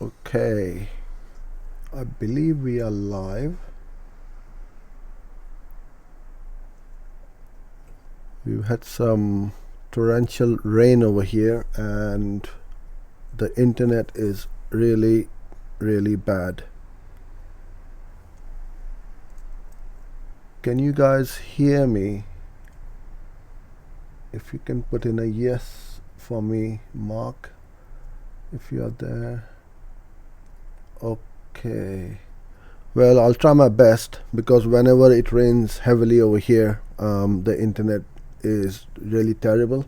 Okay, I believe we are live. We've had some torrential rain over here and the internet is really bad. Can you guys hear me? If you can put in a yes for me, Mark, if you are there. Okay. Well, I'll try my best because whenever it rains heavily over here, the internet is really terrible.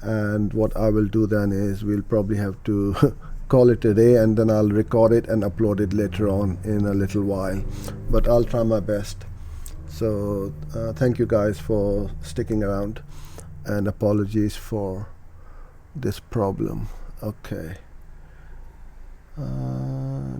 And what I will do then is we'll probably have to call it a day, and then I'll record it and upload it later on in a little while. But I'll try my best. So thank you guys for sticking around, and apologies for this problem. Okay.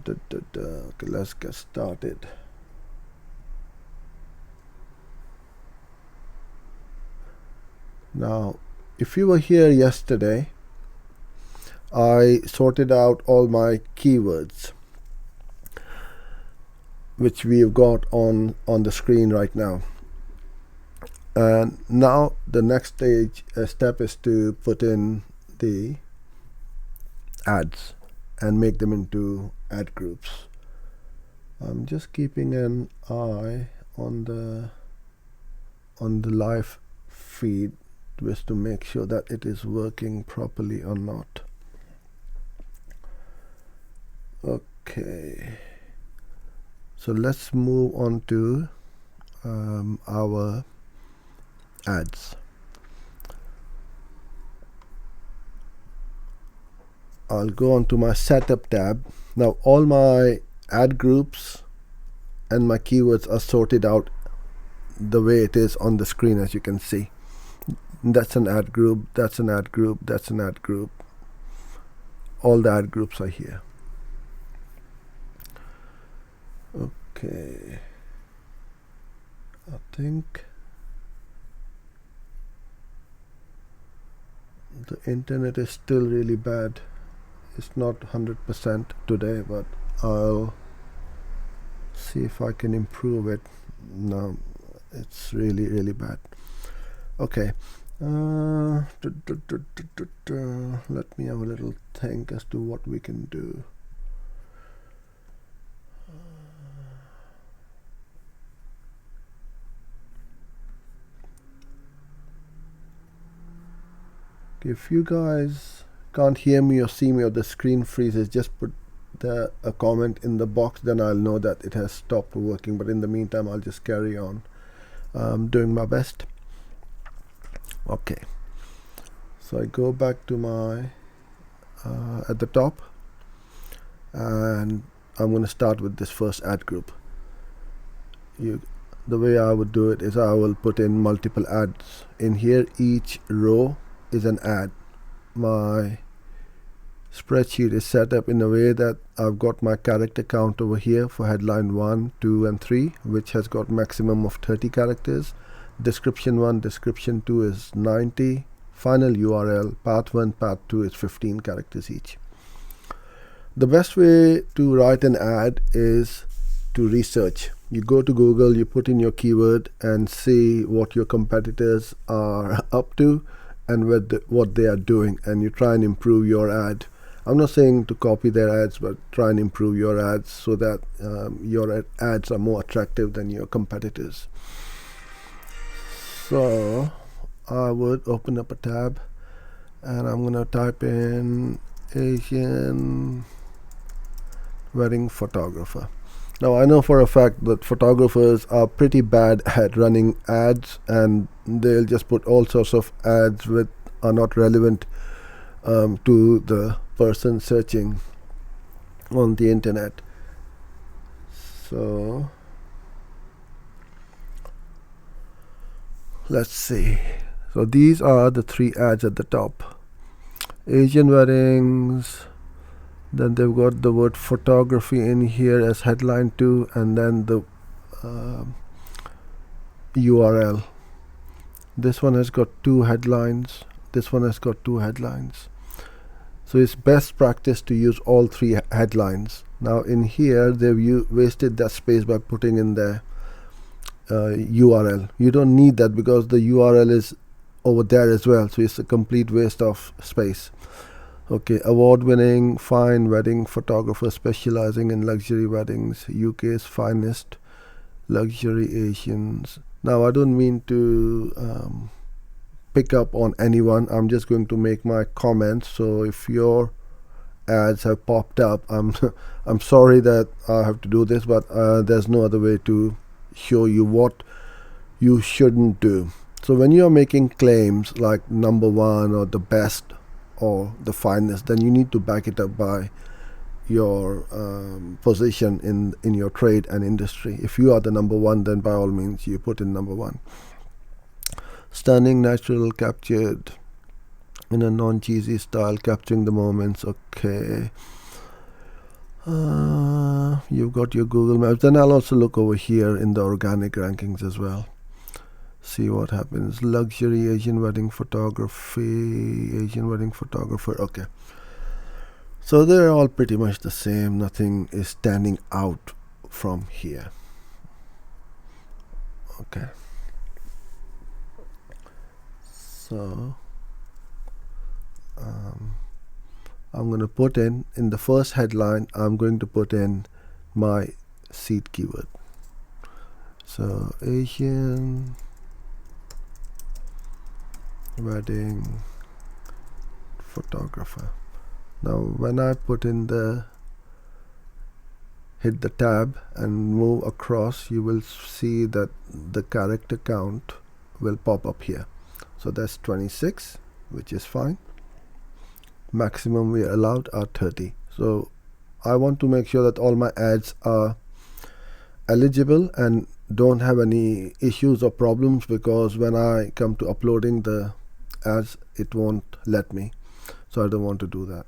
Okay, let's get started. Now, if you were here yesterday, I sorted out all my keywords, which we've got on the screen right now. And now the next step is to put in the ads and make them into ad groups. I'm just keeping an eye on the live feed just to make sure that it is working properly or not. Okay, so let's move on to our ads. I'll go on to my setup tab. Now all my ad groups and my keywords are sorted out the way it is on the screen, as you can see. That's an ad group, that's an ad group, that's an ad group. All the ad groups are here. Okay, I think the internet is still really bad. It's not 100% today, but I'll see if I can improve it. No, it's really bad. Okay, let me have a little think as to what we can do. If you guys can't hear me or see me or the screen freezes, just put a comment in the box, then I'll know that it has stopped working. But in the meantime, I'll just carry on doing my best. Okay, so I go back to my at the top, and I'm going to start with this first ad group. The way I would do it is I will put in multiple ads in here. Each row is an ad. My spreadsheet is set up in a way that I've got my character count over here for headline 1, 2 and 3, which has got maximum of 30 characters. Description 1, description 2 is 90. Final URL, path 1, path 2 is 15 characters each. The best way to write an ad is to research. You go to Google, you put in your keyword and see what your competitors are up to and what they are doing, and you try and improve your ad. I'm not saying to copy their ads, but try and improve your ads so that your ads are more attractive than your competitors. So I would open up a tab and I'm going to type in Asian wedding photographer. Now I know for a fact that photographers are pretty bad at running ads, and they'll just put all sorts of ads which are not relevant to the person searching on the internet. So let's see. So these are the 3 ads at the top. Asian weddings, then they've got the word photography in here as headline 2, and then the URL. This one has got 2 headlines, this one has got 2 headlines. So it's best practice to use all three headlines. Now in here they've wasted that space by putting in the URL. You don't need that because the URL is over there as well, so it's a complete waste of space. Okay, award-winning fine wedding photographer specializing in luxury weddings, UK's finest luxury Asians. Now I don't mean to pick up on anyone. I'm just going to make my comments. So if your ads have popped up, I'm I'm sorry that I have to do this, but there's no other way to show you what you shouldn't do. So when you are making claims like number one or the best or the finest, then you need to back it up by your position in your trade and industry. If you are the number one, then by all means you put in number one. Stunning, natural, captured in a non-cheesy style, capturing the moments. Okay, you've got your Google Maps. Then I'll also look over here in the organic rankings as well, see what happens. Luxury Asian wedding photography, Asian wedding photographer. Okay, so they're all pretty much the same. Nothing is standing out from here. Okay, so I'm going to put in the first headline, I'm going to put in my seed keyword. So Asian wedding photographer. Now when I put in hit the tab and move across, you will see that the character count will pop up here. So that's 26, which is fine. Maximum we are allowed are 30. So I want to make sure that all my ads are eligible and don't have any issues or problems, because when I come to uploading the ads, it won't let me. So I don't want to do that.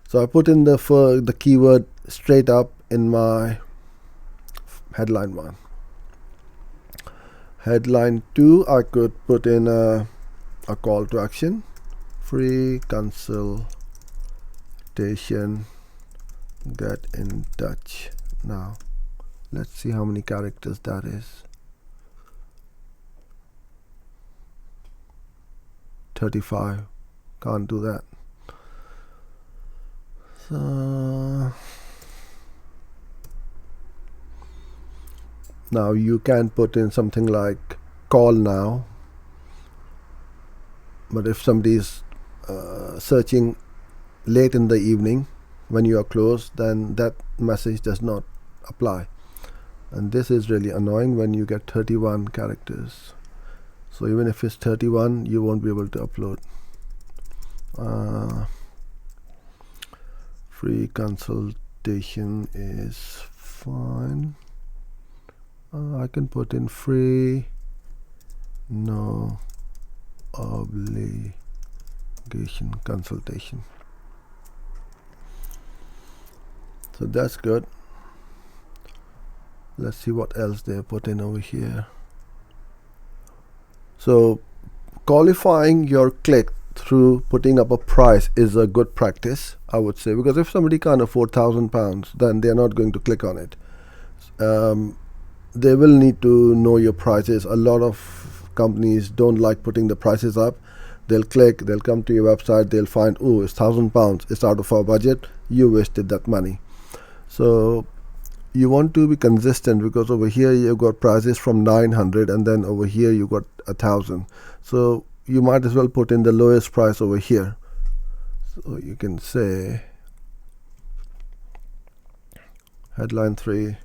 So I put in the keyword straight up in my headline 1. Headline 2, I could put in a call to action. Free consultation, get in touch. Now let's see how many characters that is. 35. Can't do that. So now you can put in something like call now, but if somebody is searching late in the evening when you are closed, then that message does not apply. And this is really annoying when you get 31 characters. So even if it's 31, you won't be able to upload. Free consultation is fine. I can put in free, no obligation consultation. So that's good. Let's see what else they put in over here. So qualifying your click through putting up a price is a good practice, I would say, because if somebody can't afford £1,000, then they're not going to click on it. They will need to know your prices. A lot of companies don't like putting the prices up. They'll click, they'll come to your website, they'll find, oh, it's £1,000, it's out of our budget, you wasted that money. So you want to be consistent, because over here you've got prices from 900 and then over here you got 1,000. So you might as well put in the lowest price over here. So you can say headline 3,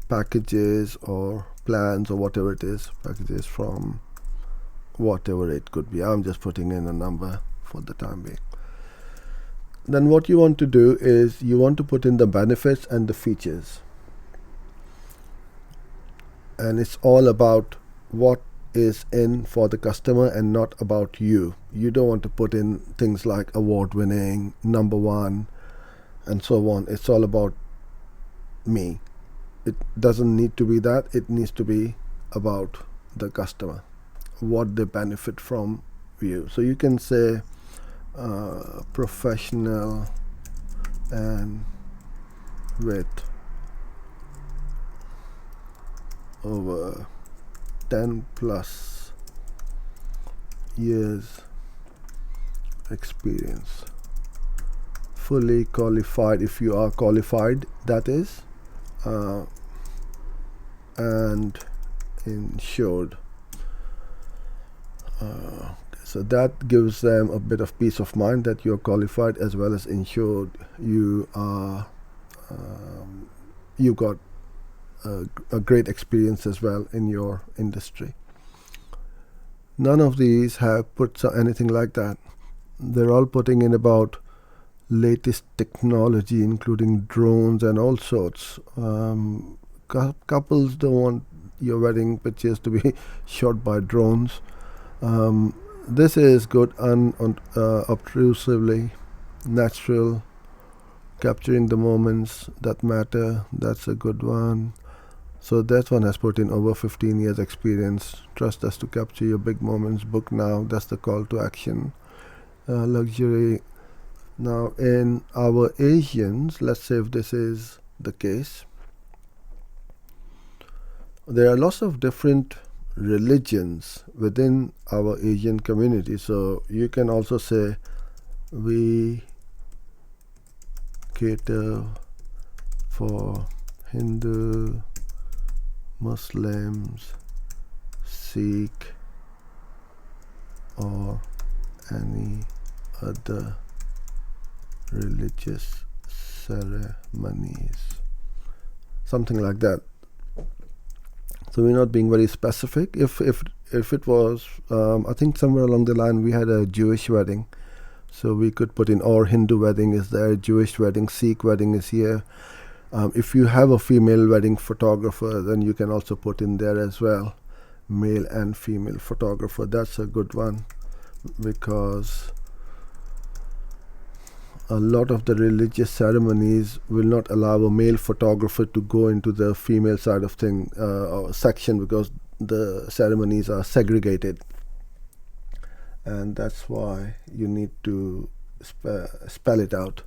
packages or plans or whatever it is, packages from whatever it could be. I'm just putting in a number for the time being. Then what you want to do is you want to put in the benefits and the features, and it's all about what is in for the customer and not about you. You don't want to put in things like award winning, number one, and so on. It's all about me. It doesn't need to be that. It needs to be about the customer, what they benefit from you. So you can say professional and with over 10 plus years experience, fully qualified if you are qualified, that is, and insured. So that gives them a bit of peace of mind that you're qualified as well as insured. You are you got a great experience as well in your industry. None of these have put anything like that. They're all putting in about latest technology, including drones and all sorts. Couples don't want your wedding pictures to be shot by drones. This is good, unobtrusively natural, capturing the moments that matter. That's a good one. So that one has put in over 15 years experience. Trust us to capture your big moments. Book now. That's the call to action. Luxury. Now in our Asians, let's say if this is the case, there are lots of different religions within our Asian community. So you can also say we cater for Hindu, Muslims, Sikh, or any other religious ceremonies, something like that. So we're not being very specific. If it was, I think somewhere along the line we had a Jewish wedding, so we could put in, or Hindu wedding is there, Jewish wedding, Sikh wedding is here. If you have a female wedding photographer, then you can also put in there as well, male and female photographer. That's a good one, because a lot of the religious ceremonies will not allow a male photographer to go into the female side of thing or section, because the ceremonies are segregated, and that's why you need to spell it out.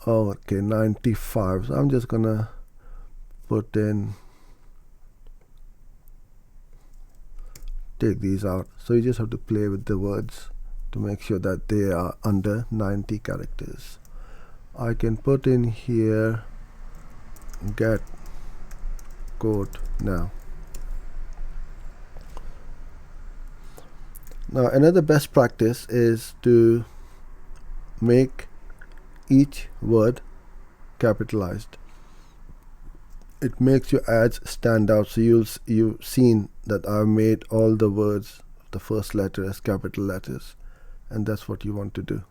Okay, 95. So I'm just gonna put in, take these out. So you just have to play with the words to make sure that they are under 90 characters. I can put in here get quote now. Now another best practice is to make each word capitalized. It makes your ads stand out. So you've seen that I've made all the words, the first letter as capital letters, and that's what you want to do.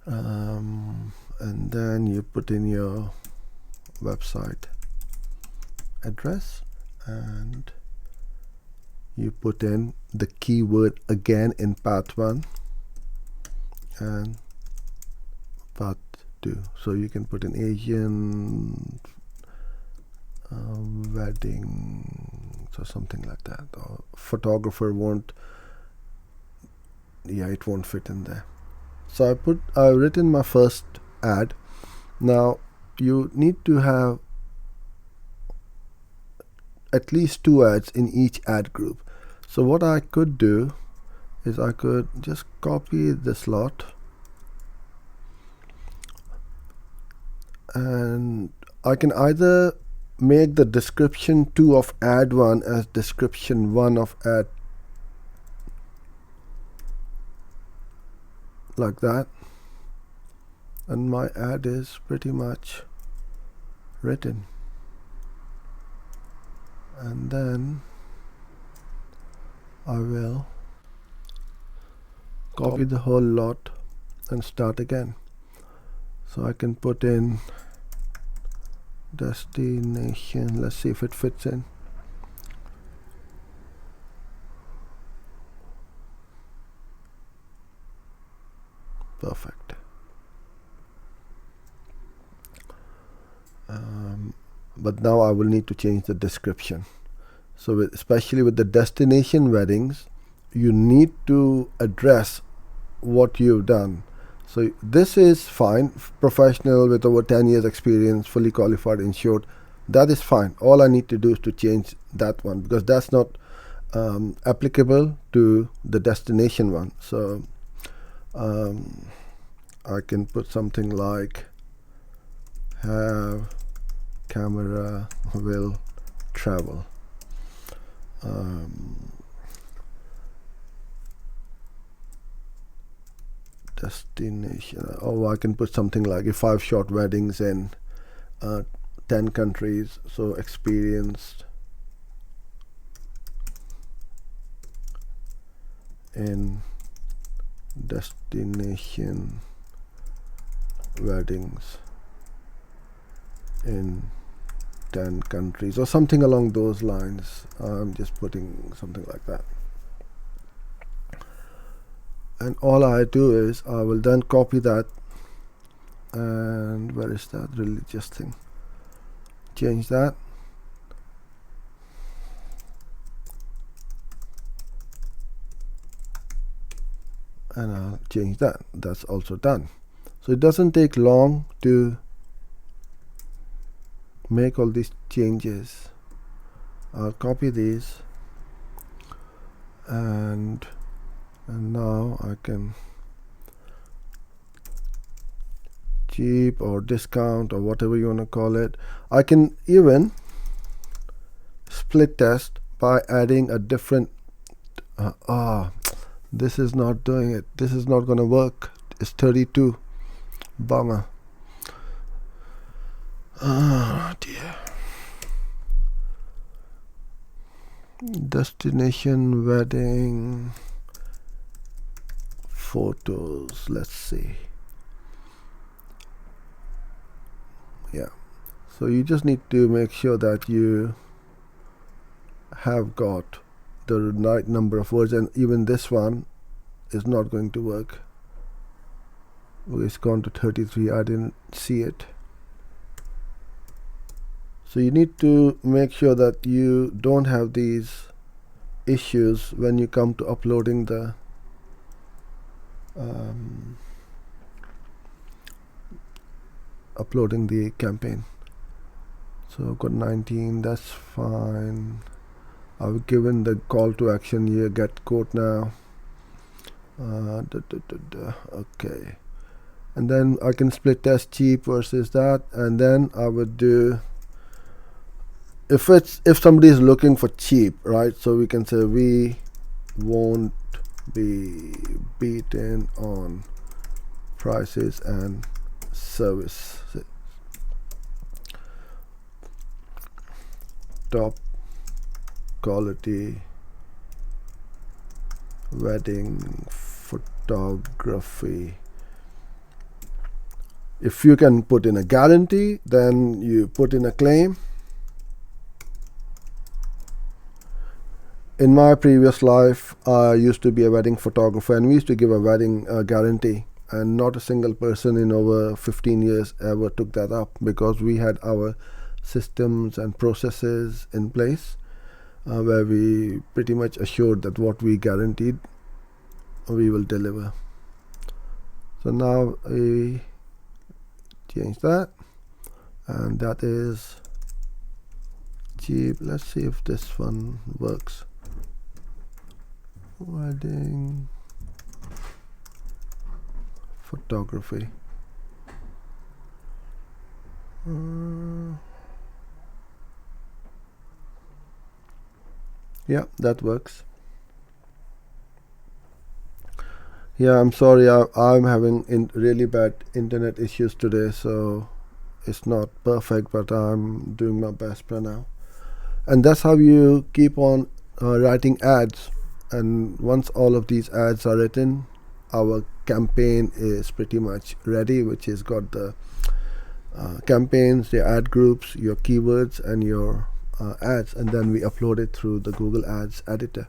And then you put in your website address, and you put in the keyword again in path 1 and path 2. So you can put in Asian wedding, so something like that. Or photographer won't, it won't fit in there. So I've written my first ad. Now you need to have at least 2 ads in each ad group. So what I could do is I could just copy this lot, and I can either make the description 2 of ad 1 as description 1 of ad, like that, and my ad is pretty much written. And then I will copy the whole lot and start again. So I can put in destination. Let's see if it fits in. Perfect. But now I will need to change the description. So especially with the destination weddings, you need to address what you've done. So this is fine. Professional with over 10 years experience, fully qualified, insured. That is fine. All I need to do is to change that one, because that's not applicable to the destination one. So I can put something like have camera will travel. Destination. Oh, I can put something like if I've shot weddings in 10 countries, so experienced in destination weddings in 10 countries, or something along those lines. I'm just putting something like that. And all I do is I will then copy that, and where is that religious thing? Change that, and I'll change that. That's also done. So it doesn't take long to make all these changes. I'll copy these, and now I can cheap or discount or whatever you want to call it. I can even split test by adding a different this is not doing it. This is not going to work. It's 32. Bummer. Oh dear. Destination wedding photos. Let's see. Yeah. So you just need to make sure that you have got the right number of words, and even this one is not going to work. It's gone to 33. I didn't see it. So you need to make sure that you don't have these issues when you come to uploading the campaign. So I've got 19. That's fine. I've given the call to action here, get quote now. Okay, and then I can split test cheap versus that, and then I would do, if somebody is looking for cheap, right? So we can say we won't be beaten on prices and service. Top quality wedding photography. If you can put in a guarantee, then you put in a claim. In my previous life, I used to be a wedding photographer, and we used to give a wedding guarantee, and not a single person in over 15 years ever took that up, because we had our systems and processes in place where we pretty much assured that what we guaranteed we will deliver. So now I change that, and that is cheap. Let's see if this one works. Wedding photography. Yeah, that works. Yeah, I'm sorry, I'm having really bad internet issues today, so it's not perfect, but I'm doing my best for now. And that's how you keep on writing ads. And once all of these ads are written, our campaign is pretty much ready, which has got the campaigns, the ad groups, your keywords, and your ads, and then we upload it through the Google Ads editor.